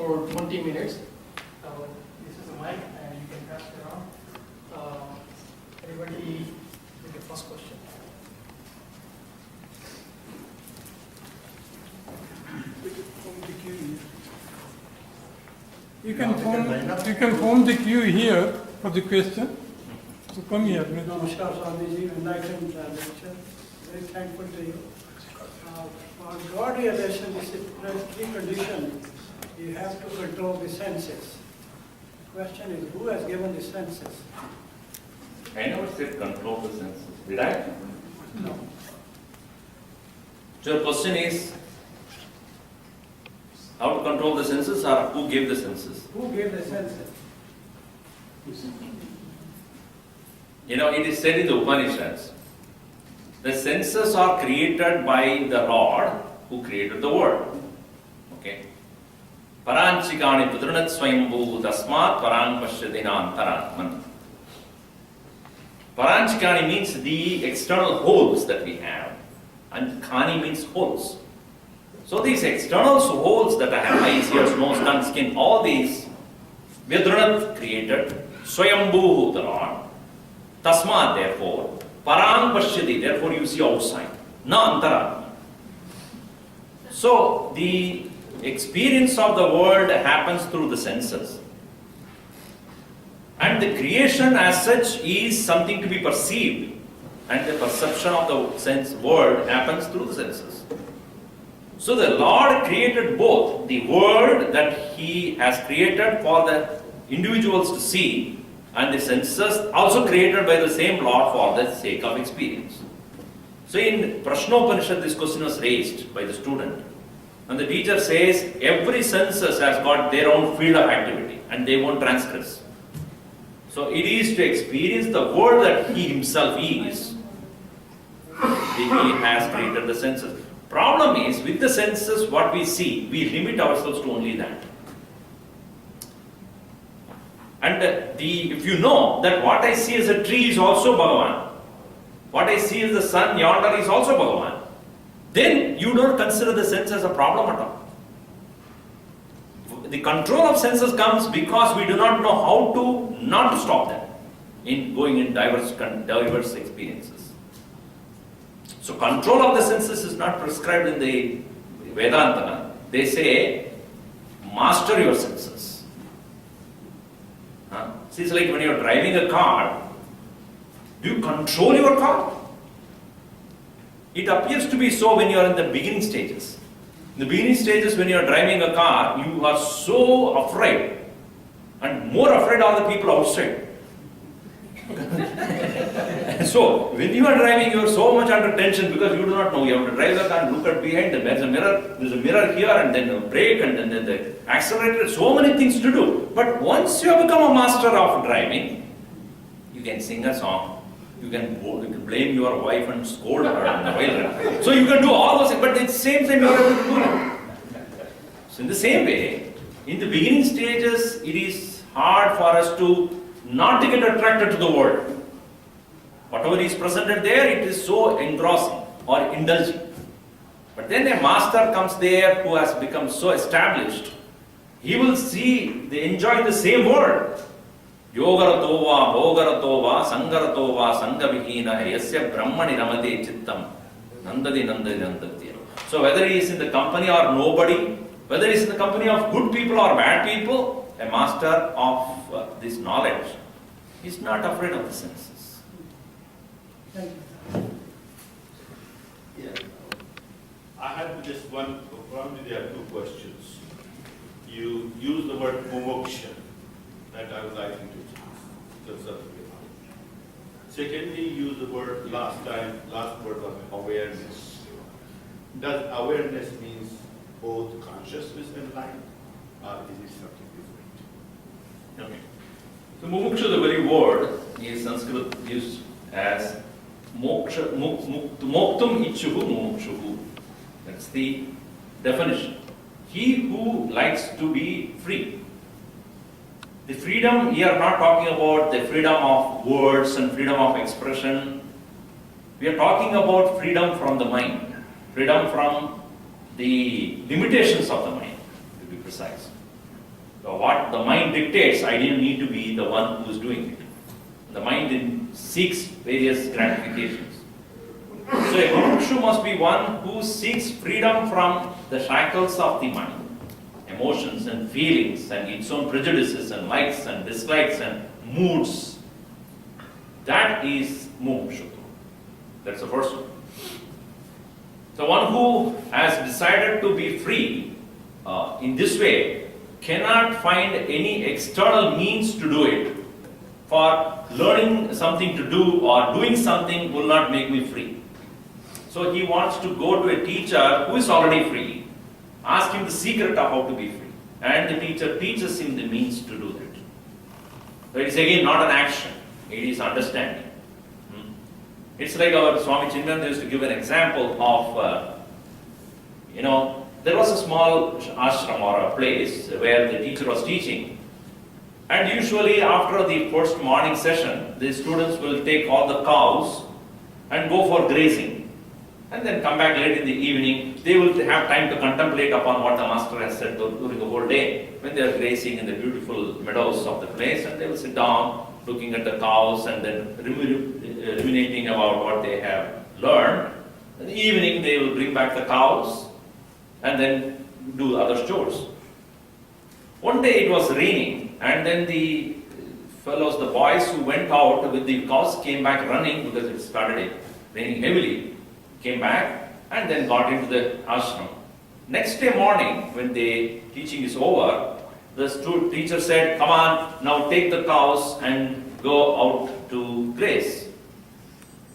for 20 minutes. This is a mic and you can pass it around. Anybody with the first question? You can form the queue here for the question. So come here. Namaskar, Swamiji, enlightened lecture. Very thankful to you. For God realization, this is precondition. You have to control the senses. The question is, who has given the senses? I never said control the senses. Did I? No. So the question is, how to control the senses or who gave the senses? Who gave the senses? You know, it is said in the Upanishads, the senses are created by the Lord who created the world. Okay? Paranchikani pudranat swayambhu tasmat parang pashyadina antaratman. Paranchikani means the external holes that we have, and kani means holes. So these external holes that I have, eyes, ears, nose, tongue, skin, all these, Vidranat created, Swayambhu, the Lord, Tasmat, therefore, Parang Pashyati, therefore you see outside, Na Antaratma. So the experience of the world happens through the senses. And the creation as such is something to be perceived. And the perception of the sense world happens through the senses. So the Lord created both the world that He has created for the individuals to see and the senses also created by the same Lord for the sake of experience. So in Prashnopanishad this question was raised by the student. And the teacher says every senses has got their own field of activity and they won't transgress. So it is to experience the world that He Himself is. He has created the senses. Problem is, with the senses, what we see, we limit ourselves to only that. And if you know that what I see as a tree is also Bhagavan, what I see as the sun yonder is also Bhagavan, then you don't consider the sense as a problem at all. The control of senses comes because we do not know how to not to stop them in going in diverse experiences. So control of the senses is not prescribed in the Vedanta. They say, master your senses. See, it's like when you're driving a car, do you control your car? It appears to be so when you're in the beginning stages. In the beginning stages, when you're driving a car, you are so afraid. And more afraid are the people outside. So, when you are driving, you are so much under tension because you do not know. You have to drive the car and look at behind. There's a mirror here, and then a brake, and then the accelerator. So many things to do. But once you have become a master of driving, you can sing a song. You can blame your wife and scold her on the way. So you can do all those things. But at the same time, you are able to do it. So in the same way, in the beginning stages, it is hard for us to not to get attracted to the world. Whatever is presented there, it is so engrossing or indulging. But then a master comes there who has become so established. He will see, they enjoy the same world. Yogarato va, bhogarato va, sangarato va, sangavihina, yasya brahmani ramade chittam, nandadi nandadi nandati. So whether he is in the company or nobody, whether he is in the company of good people or bad people, a master of this knowledge is not afraid of the senses. Thank you. Yeah. I have just one, probably there are two questions. You use the word mumuksha, that I would like you to discuss. Secondly, you use the word last word was awareness. Does awareness means both consciousness and light, or is it something different? Okay. So mumuksha, the very word, is Sanskrit used as moksha, moktum ichuhu mumukshuhu. That's the definition. He who likes to be free. The freedom, we are not talking about the freedom of words and freedom of expression. We are talking about freedom from the mind, freedom from the limitations of the mind, to be precise. So what the mind dictates, I didn't need to be the one who's doing it. The mind seeks various gratifications. So a mumukshu must be one who seeks freedom from the shackles of the mind, emotions and feelings and its own prejudices and likes and dislikes and moods. That is mumukshu. That's the first one. The one who has decided to be free in this way cannot find any external means to do it. For learning something to do or doing something will not make me free. So he wants to go to a teacher who is already free, ask him the secret of how to be free. And the teacher teaches him the means to do that. So it is again not an action, it is understanding. It's like our Swami Chinmaya used to give an example of, there was a small ashram or a place where the teacher was teaching. And usually after the first morning session, the students will take all the cows and go for grazing. And then come back late in the evening. They will have time to contemplate upon what the master has said during the whole day when they are grazing in the beautiful meadows of the place. And they will sit down looking at the cows and then ruminating about what they have learned. In the evening they will bring back the cows and then do other chores. One day it was raining, and then the fellows, the boys who went out with the cows came back running because it started raining heavily, came back and then got into the ashram. Next day morning, when the teaching is over, the teacher said, "Come on, now take the cows and go out to graze.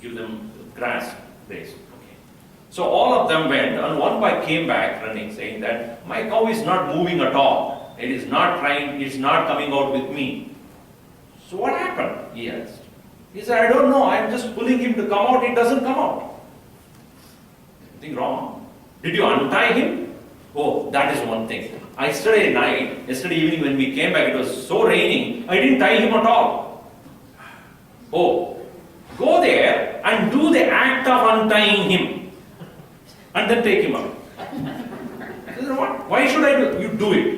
Give them grass, graze." Okay. So all of them went, and one boy came back running, saying that my cow is not moving at all. It is not trying, it's not coming out with me. So what happened? He asked. He said, "I don't know, I'm just pulling him to come out, it doesn't come out." Something wrong. Did you untie him? Oh, that is one thing. Yesterday evening when we came back, it was so raining, I didn't tie him at all. Oh, go there and do the act of untying him and then take him out. I said, "What? Why should I do? You do it."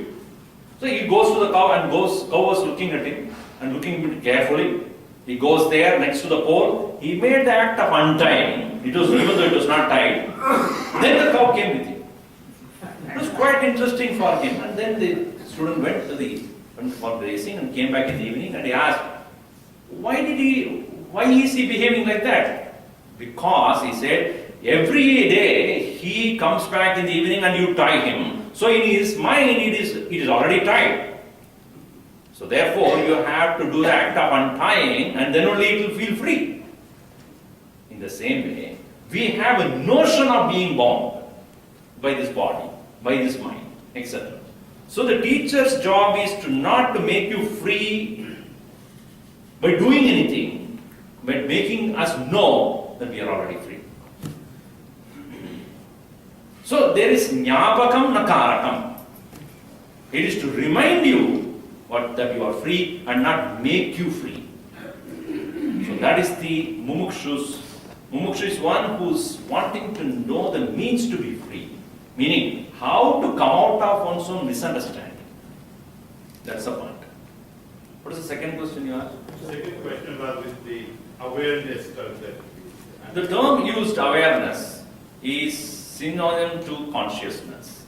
So he goes to the cow and cow was looking at him and looking at him carefully. He goes there next to the pole. He made the act of untying. Even though it was not tied. Then the cow came with him. It was quite interesting for him. And then the student went for grazing and came back in the evening and he asked, why is he behaving like that? Because he said, every day he comes back in the evening and you tie him. So in his mind it is already tied. So therefore you have to do the act of untying and then only it will feel free. In the same way, we have a notion of being bound by this body, by this mind, etc. So the teacher's job is not to make you free by doing anything, but making us know that we are already free. So there is jnapakam nakarakam. It is to remind you that you are free and not make you free. So that is the mumukshu's. Mumukshu is one who is wanting to know the means to be free. Meaning, how to come out of one's own misunderstanding. That's the point. What is the second question you asked? The second question was with the awareness term that the term used, awareness, is synonym to consciousness.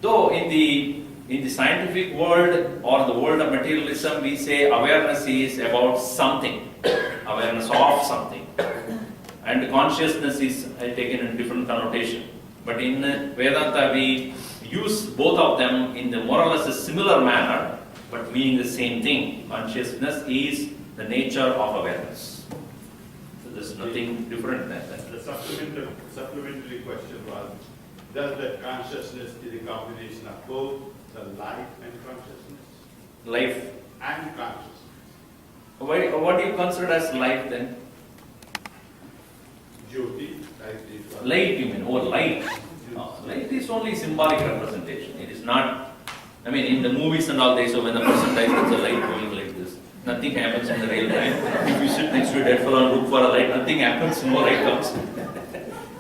Though in the scientific world or the world of materialism, we say awareness is about something, awareness of something. And consciousness is taken in different connotation. But in Vedanta, we use both of them in the more or less a similar manner, but meaning the same thing. Consciousness is the nature of awareness. So there's nothing different than that. The supplementary question was, does that consciousness is a combination of both the life and consciousness? Life. And consciousness. What do you consider as life then? Jyoti, Light, you mean? Oh, light. No, light is only symbolic representation. It is not, in the movies and all they so when the person dies, there's a light going like this. Nothing happens in the real time. If you sit next to a dead fellow and look for a light, nothing happens, no light comes.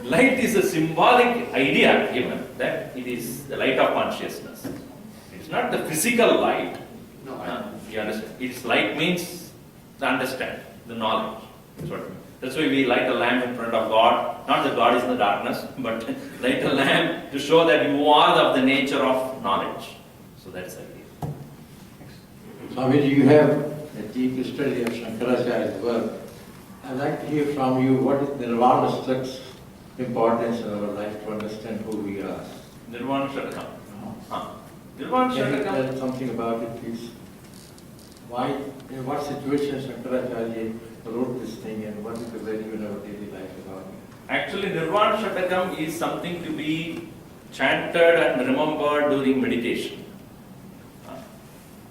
Light is a symbolic idea given that it is the light of consciousness. It It's not the physical light. No, You understand? It's light means the understand, the knowledge. That's what it means. That's why we light a lamp in front of God. Not that God is in the darkness, but light a lamp to show that you are of the nature of knowledge. So that's the idea. Swamiji, you have a deep study of Shankaracharya's work. I'd like to hear from you what is Nirvana's importance in our life to understand who we are. Nirvana Shatakam. Nirvana Can you Shatakam. tell something about it, please? Why, in what situation Shankaracharya wrote this thing and what is the value in our daily life about it? Actually, Nirvana Shatakam is something to be chanted and remembered during meditation.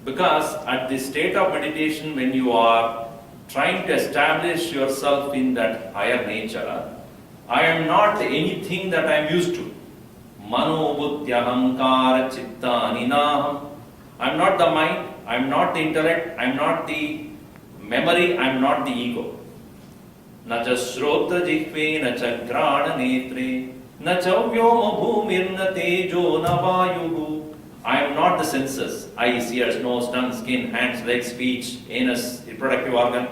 Because at the state of meditation, when you are trying to establish yourself in that higher nature, I am not anything that I am used to. Mano buddhya hankara chitta aninaham. I am not the mind, I am not the intellect, I am not the memory, I am not the ego. Na cha shrota jihve, na cha grana netre, na cha vyoma bhumir na tejo na vayuhu. I am not the senses, eyes, ears, nose, tongue, skin, hands, legs, speech, anus, reproductive organ.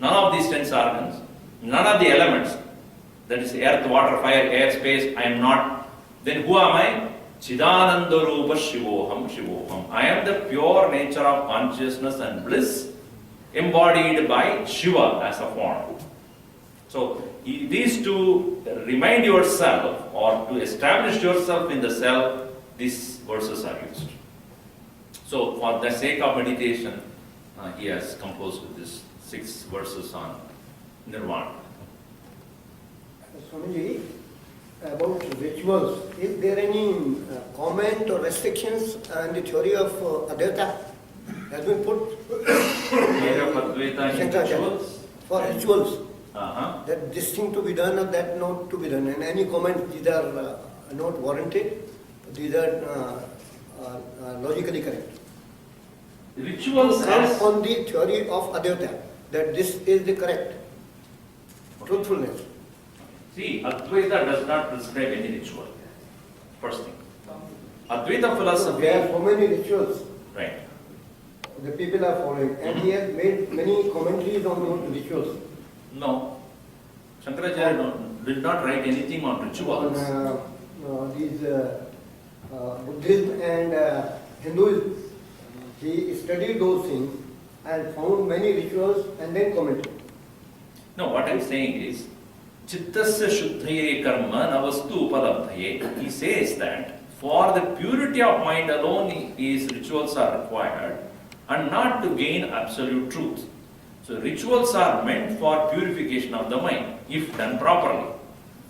None of these 10 organs, none of the elements, that is earth, water, fire, air, space, I am not. Then who am I? Chidananda Rupa Shivoham Shivoham. I am the pure nature of consciousness and bliss embodied by Shiva as a form. So it is to remind yourself or to establish yourself in the self, these verses are used. So for the sake of meditation, he has composed with these 6 verses on Nirvana. Swamiji, about rituals, is there any comment or restrictions in the theory of Advaita has been put Theory of Advaita in rituals? for rituals? Uh-huh. That this thing to be done or that not to be done, and any comment, these are not warranted, these are logically correct. Rituals Come as on the theory of Advaita, that this is the correct truthfulness. See, Advaita does not prescribe any ritual. First thing. Advaita philosophy. There are so many rituals Right. the people are following, and he has made many commentaries on those rituals. No. Shankaracharya did not write anything on rituals. On these Buddhism and Hinduism, he studied those things and found many rituals and then commented. No, what I am saying is, Chittasya Shuddhaye Karma Navastu Upadabdhaye. He says that for the purity of mind alone is rituals are required and not to gain absolute truth. So rituals are meant for purification of the mind, if done properly.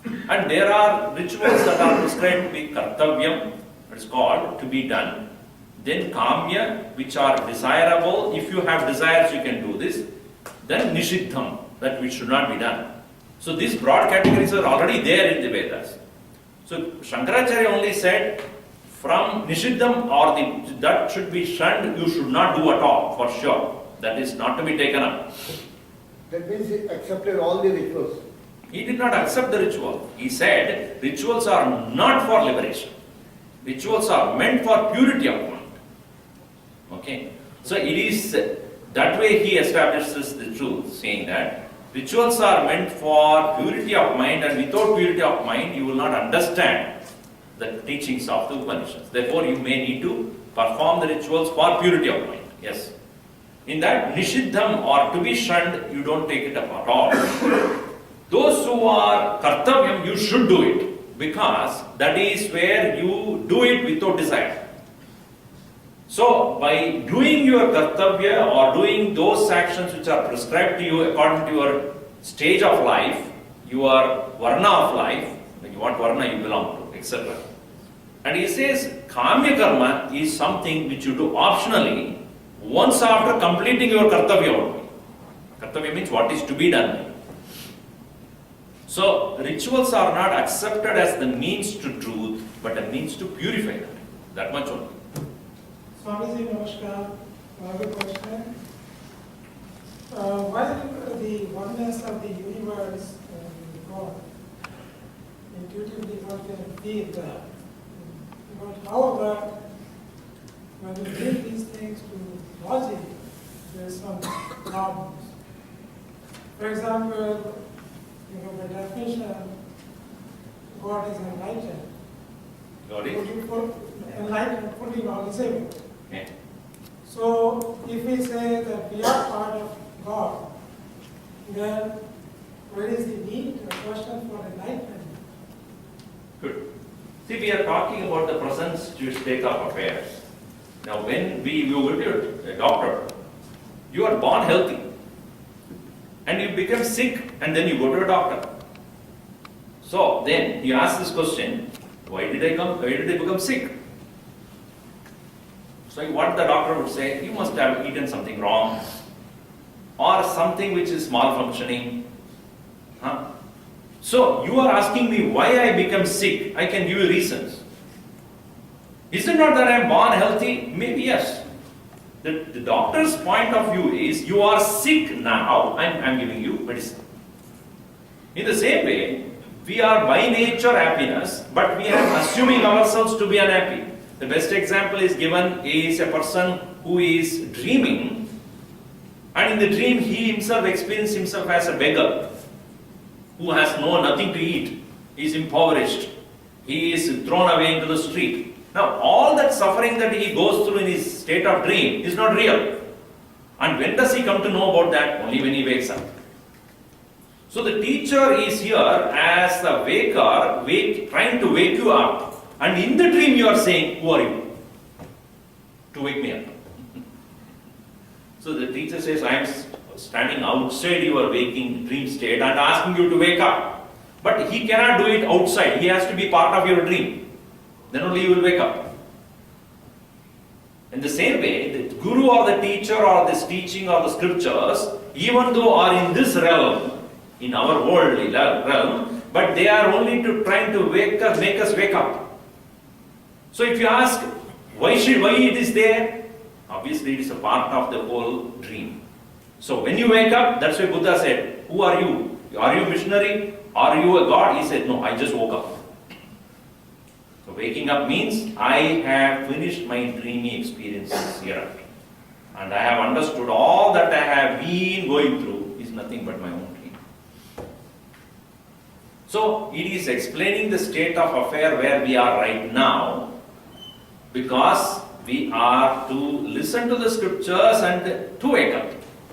And there are rituals that are prescribed to be kartavyam, it's called to be done. Then kamya, which are desirable, if you have desires you can do this. Then nishiddham, that which should not be done. So these broad categories are already there in the Vedas. So Shankaracharya only said, from nishiddham or that should be shunned, you should not do at all, for sure. That is not to be taken up. That means he accepted all the rituals. He did not accept the ritual. He said, rituals are not for liberation. Rituals are meant for purity of mind. Okay? So it is that way he establishes the truth, saying that rituals are meant for purity of mind, and without purity of mind you will not understand the teachings of the Upanishads. Therefore you may need to perform the rituals for purity of mind. Yes. In that nishiddham or to be shunned, you don't take it up at all. Those who are kartavyam, you should do it, because that is where you do it without desire. So by doing your kartavya or doing those actions which are prescribed to you according to your stage of life, your varna of life, what varna you belong to, etc. And he says kamya karma is something which you do optionally once after completing your kartavya only. Kartavya means what is to be done. So rituals are not accepted as the means to truth, but a means to purify that. That much only. Swamiji, Namaskar. I have a question. While the oneness of the universe and God, intuitively one can feel that. But however, when you give these things to logic, there's some problems. For example, the definition, God is enlightened. Got it? Would you put enlightened, fully knowledgeable? Okay. So if we say that we are part of God, then where is the need, the question for enlightenment? Good. See, we are talking about the present state of affairs. Now, when you go to a doctor, you are born healthy, and you become sick, and then you go to a doctor. So then you ask this question: why did I become sick? So what the doctor would say: you must have eaten something wrong, or something which is malfunctioning. Huh? So you are asking me why I become sick. I can give you reasons. Is it not that I am born healthy? Maybe yes. The doctor's point of view is you are sick now, I'm giving you medicine. In the same way, we are by nature happiness, but we are assuming ourselves to be unhappy. The best example is given is a person who is dreaming, and in the dream he himself experiences himself as a beggar who has nothing to eat. He is impoverished. He is thrown away into the street. Now, all that suffering that he goes through in his state of dream is not real. And when does he come to know about that? Only when he wakes up. So the teacher is here as the waker, trying to wake you up. And in the dream you are saying, who are you? To wake me up. So the teacher says, I am standing outside your waking dream state and asking you to wake up. But he cannot do it outside. He has to be part of your dream. Then only you will wake up. In the same way, the guru or the teacher or this teaching or the scriptures, even though are in this realm, in our worldly realm, but they are only trying to make us wake up. So if you ask, why it is there? Obviously it is a part of the whole dream. So when you wake up, that's why Buddha said, who are you? Are you a missionary? Are you a god? He said, no, I just woke up. So waking up means I have finished my dreamy experiences here. And I have understood all that I have been going through is nothing but my own dream. So it is explaining the state of affair where we are right now, because we are to listen to the scriptures and to wake up.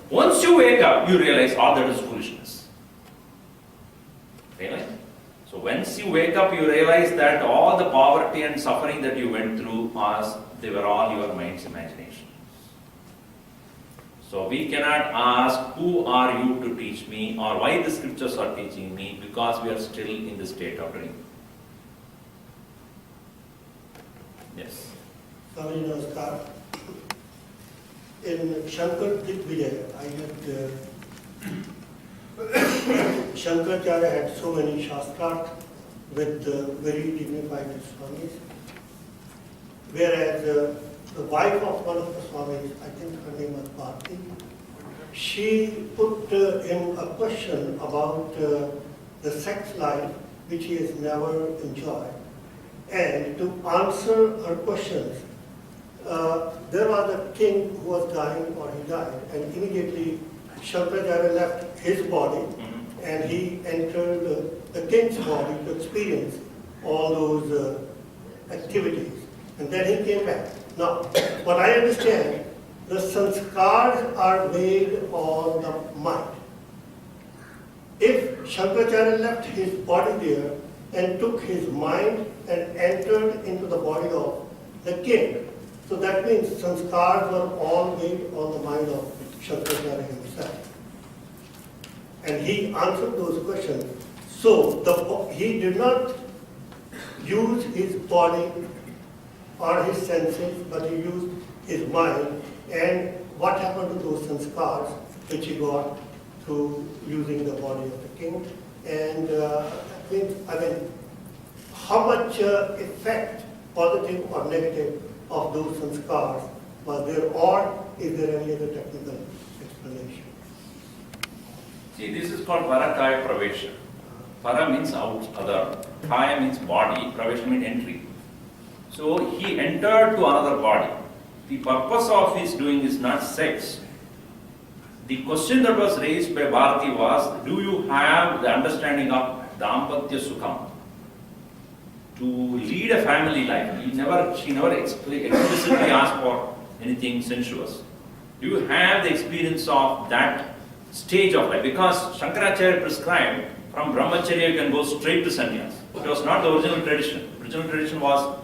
Once you wake up, you realize all that is foolishness. Really? So once you wake up, you realize that all the poverty and suffering that you went through, they were all your mind's imagination. So we cannot ask, who are you to teach me, or why the scriptures are teaching me, because we are still in the state of dream. Yes. Swami Namaskar. In Shankar Digvijay, I had Shankaracharya had so many shastras with very dignified Swamis, whereas the wife of one of the Swamis, I think her name was Bharti, she put in a question about the sex life which he has never enjoyed. And to answer her questions, there was a king who was dying, or he died, and immediately Shankaracharya left his body and he entered the king's body to experience all those activities. And then he came back. Now, what I understand, the sanskars are made on the mind. If Shankaracharya left his body there and took his mind and entered into the body of the king, so that means sanskars were all made on the mind of Shankaracharya himself. And he answered those questions. So he did not use his body or his senses, but he used his mind. And what happened to those sanskars which he got through using the body of the king? And how much effect, positive or negative, of those sanskars was there, or is there any other technical explanation? See, this is called parakaya pravesha. Para means out, other. Kaya means body. Pravesha means entry. So he entered to another body. the purpose of his doing is not sex. The question that was raised by Bharati was, do you have the understanding of Dampatya Sukham? To lead a family life. She never explicitly asked for anything sensuous. Do you have the experience of that stage of life? Because Shankaracharya prescribed from brahmacharya you can go straight to sannyas. It was not the original tradition. Original tradition was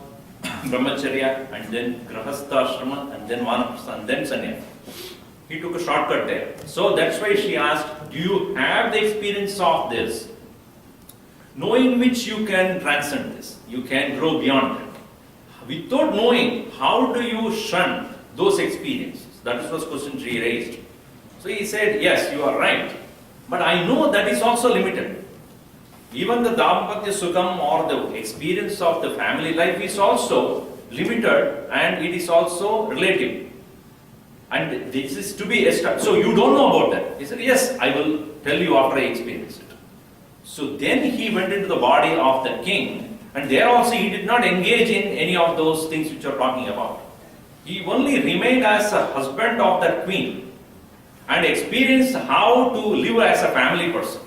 brahmacharya and then grahastha ashrama and then vanaprastha and then sannyas. He took a shortcut there. So that's why she asked, do you have the experience of this? Knowing which you can transcend this. You can grow beyond it. Without knowing, how do you shun those experiences? That is the question she raised. So he said, yes, you are right. But I know that is also limited. Even the Dampatya Sukham or the experience of the family life is also limited and it is also relative. And this is to be established. So you don't know about that. He said, yes, I will tell you after I experience it. So then he went into the body of the king, and there also he did not engage in any of those things which you are talking about. He only remained as a husband of that queen and experienced how to live as a family person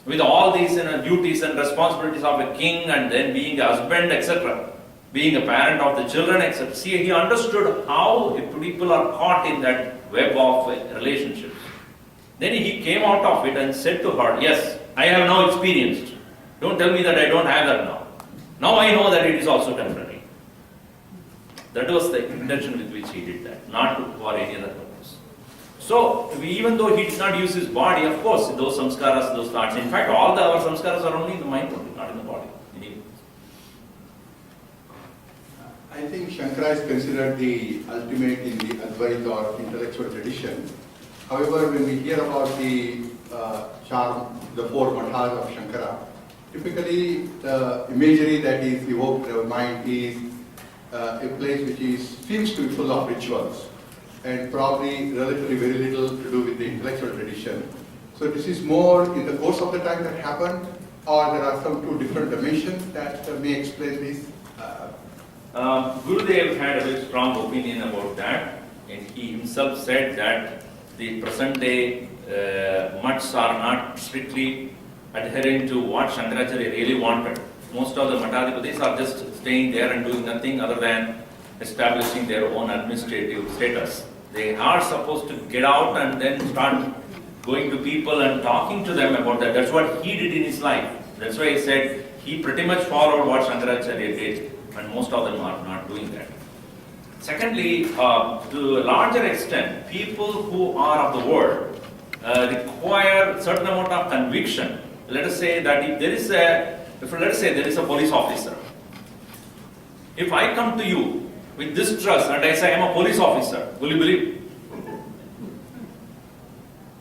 with all these duties and responsibilities of a king and then being a husband, etc. Being a parent of the children, etc. See, he understood how people are caught in that web of relationships. Then he came out of it and said to her, yes, I have now experienced. Don't tell me that I don't have that now. Now I know that it is also temporary. That was the intention with which he did that, not for any other purpose. So, even though he did not use his body, of course, those samskaras, those thoughts, in fact, all our samskaras are only in the mind, not in the body. I think Shankara is considered the ultimate in the Advaita or intellectual tradition. However, when we hear about the charm, the four mathas of Shankara, typically the imagery that is evoked in our mind is a place which seems to be full of rituals and probably relatively very little to do with the intellectual tradition. So this is more in the course of the time that happened, or there are some two different dimensions that may explain this. Gurudev had a very strong opinion about that, and he himself said that the present day mutts are not strictly adhering to what Shankaracharya really wanted. Most of the Matadhipatis are just staying there and doing nothing other than establishing their own administrative status. They are supposed to get out and then start going to people and talking to them about that. That's what he did in his life. That's why he said he pretty much followed what Shankaracharya did, and most of them are not doing that. Secondly, to a larger extent, people who are of the world require a certain amount of conviction. Let us say that if there is a police officer, if I come to you with this dress and I say I am a police officer, will you believe?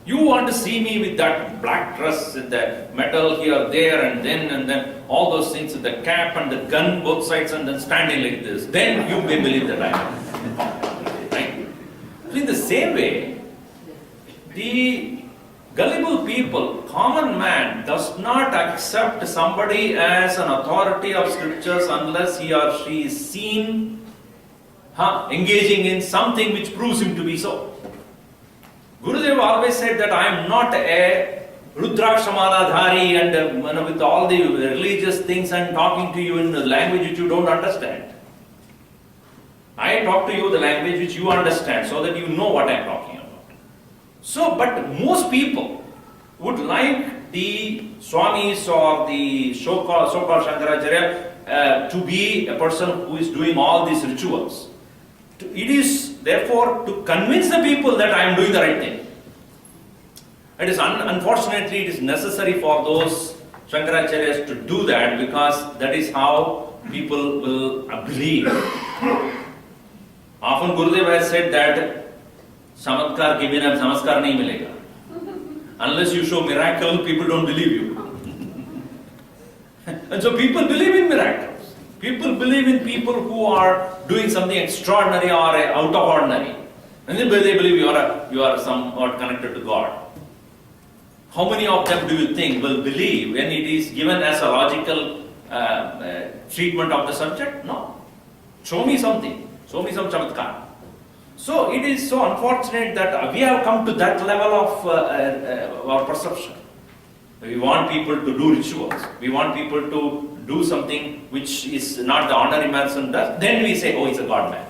You want to see me with that black dress, with the metal here, there, and then all those things, with the cap and the gun both sides, and then standing like this. Then you may believe that I am. Right? So in the same way, the gullible people, common man, does not accept somebody as an authority of scriptures unless he or she is seen engaging in something which proves him to be so. Gurudev always said that I am not a Rudrakshamala-dhari and with all the religious things and talking to you in a language which you don't understand. I talk to you the language which you understand so that you know what I am talking about. So, but most people would like the Swamis or the so-called Shankaracharya to be a person who is doing all these rituals. It is therefore to convince the people that I am doing the right thing. It is unfortunately it is necessary for those Shankaracharyas to do that, because that is how people will believe. Often Gurudev has said that Chamatkar ke bina namaskar nahi milega. Unless you show miracle, people don't believe you. And so people believe in miracles. People believe in people who are doing something extraordinary or out of ordinary. And then they believe you are somewhat connected to God. How many of them do you think will believe when it is given as a logical treatment of the subject? No. Show me something. Show me some chamatkar. So it is so unfortunate that we have come to that level of our perception. We want people to do rituals. We want people to do something which is not the ordinary person does. Then we say, oh, he's a God man.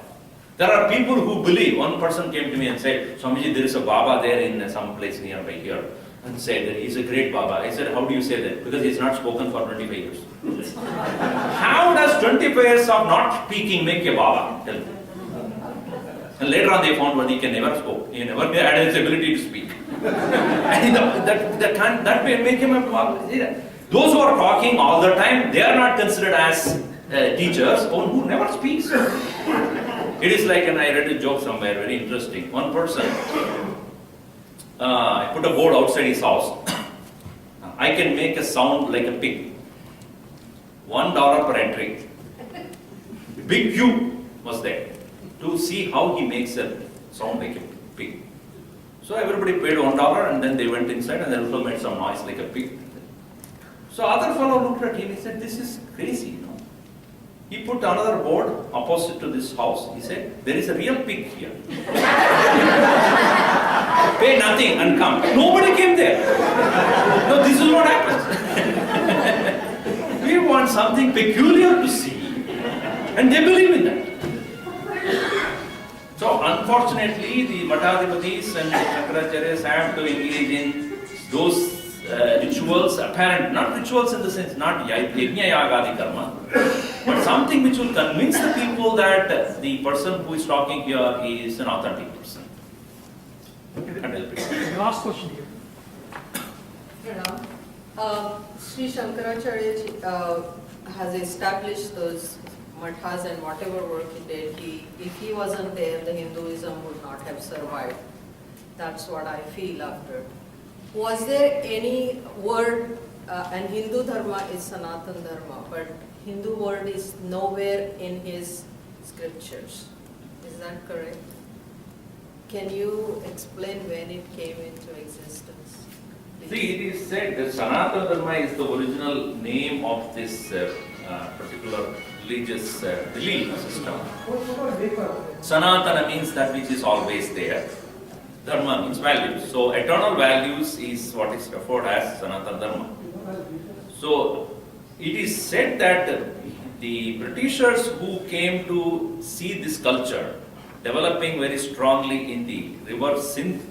There are people who believe. One person came to me and said, Swamiji, there is a Baba there in some place nearby here. And said that he's a great Baba. I said, how do you say that? Because he's not spoken for 25 years. How does 25 years of not speaking make a Baba? Tell me. And later on they found that he can never spoke. He never had his ability to speak. And that may make him a Baba. Those who are talking all the time, they are not considered as teachers or who never speaks. It is like, and I read a joke somewhere, very interesting. One person, I put a board outside his house. I can make a sound like a pig. $1 per entry. Big queue was there to see how he makes a sound like a pig. So everybody paid $1 and then they went inside and they also made some noise like a pig. So other fellow looked at him, he said, this is crazy, you know. He put another board opposite to this house. He said, there is a real pig here. Pay nothing and come. Nobody came there. No, this is what happens. We want something peculiar to see. And they believe in that. So unfortunately, the Matadhipatis and Shankaracharyas have to engage in those rituals, apparent, not rituals in the sense, not yajna yagadi karma, but something which will convince the people that the person who is talking here is an authentic person. Last question here. Sri Shankaracharya has established those mathas and whatever work he did, if he wasn't there, the Hinduism would not have survived. That's what I feel after. Was there any word, and Hindu Dharma is Sanatana Dharma, but Hindu word is nowhere in his scriptures. Is that correct? Can you explain when it came into existence? See, it is said that Sanatana Dharma is the original name of this particular religious belief system. Sanatana means that which is always there. Dharma means values. So eternal values is what is referred as Sanatana Dharma. So it is said that the Britishers who came to see this culture developing very strongly in the river Sindh,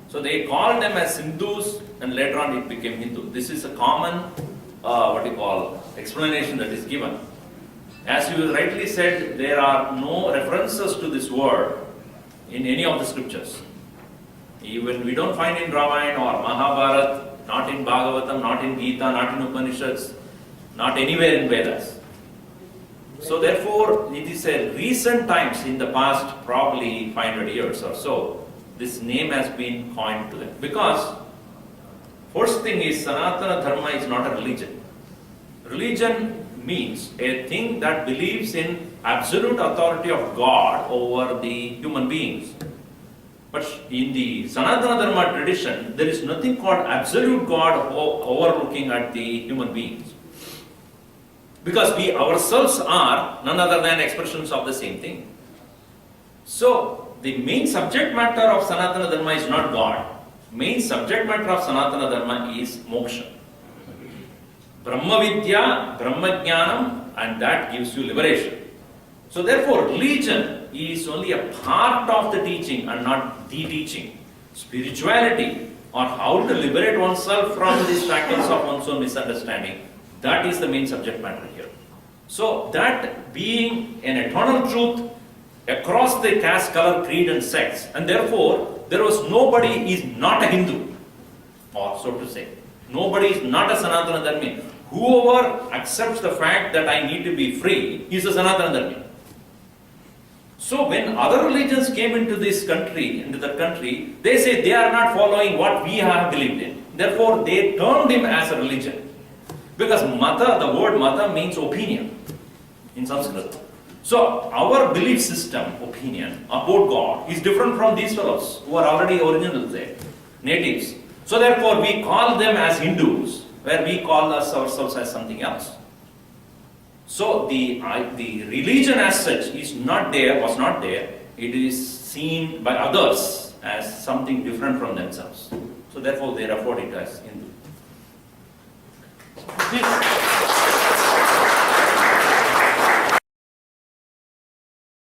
so they called them as Hindus and later on it became Hindu. This is a common explanation that is given. As you rightly said, there are no references to this word in any of the scriptures. Even we don't find in Ramayana or Mahabharata, not in Bhagavatam, not in Gita, not in Upanishads, not anywhere in Vedas. So therefore, it is a recent times in the past, probably 500 years or so, this name has been coined to them. Because first thing is, Sanatana Dharma is not a religion. Religion means a thing that believes in absolute authority of God over the human beings. But in the Sanatana Dharma tradition, there is nothing called absolute God overlooking at the human beings. Because we ourselves are none other than expressions of the same thing. So, the main subject matter of Sanatana Dharma is not God. Main subject matter of Sanatana Dharma is moksha. Brahma Vidya, Brahma Jnanam, and that gives you liberation. So therefore, religion is only a part of the teaching and not the teaching. Spirituality, or how to liberate oneself from the shackles of one's own misunderstanding, that is the main subject matter here. So that being an eternal truth across the caste, color, creed and sects, and therefore there was nobody is not a Hindu, or so to say. Nobody is not a Sanatana Dharmi. Whoever accepts the fact that I need to be free is a Sanatana Dharmi. So when other religions came into this country, they say they are not following what we have believed in. Therefore, they termed him as a religion. Because mata, the word mata means opinion in Sanskrit. So our belief system, opinion about God is different from these fellows who are already originals there, natives. So therefore we call them as Hindus, where we call ourselves as something else. So the religion as such is not there, was not there. It is seen by others as something different from themselves. So therefore they refer it as Hindu. This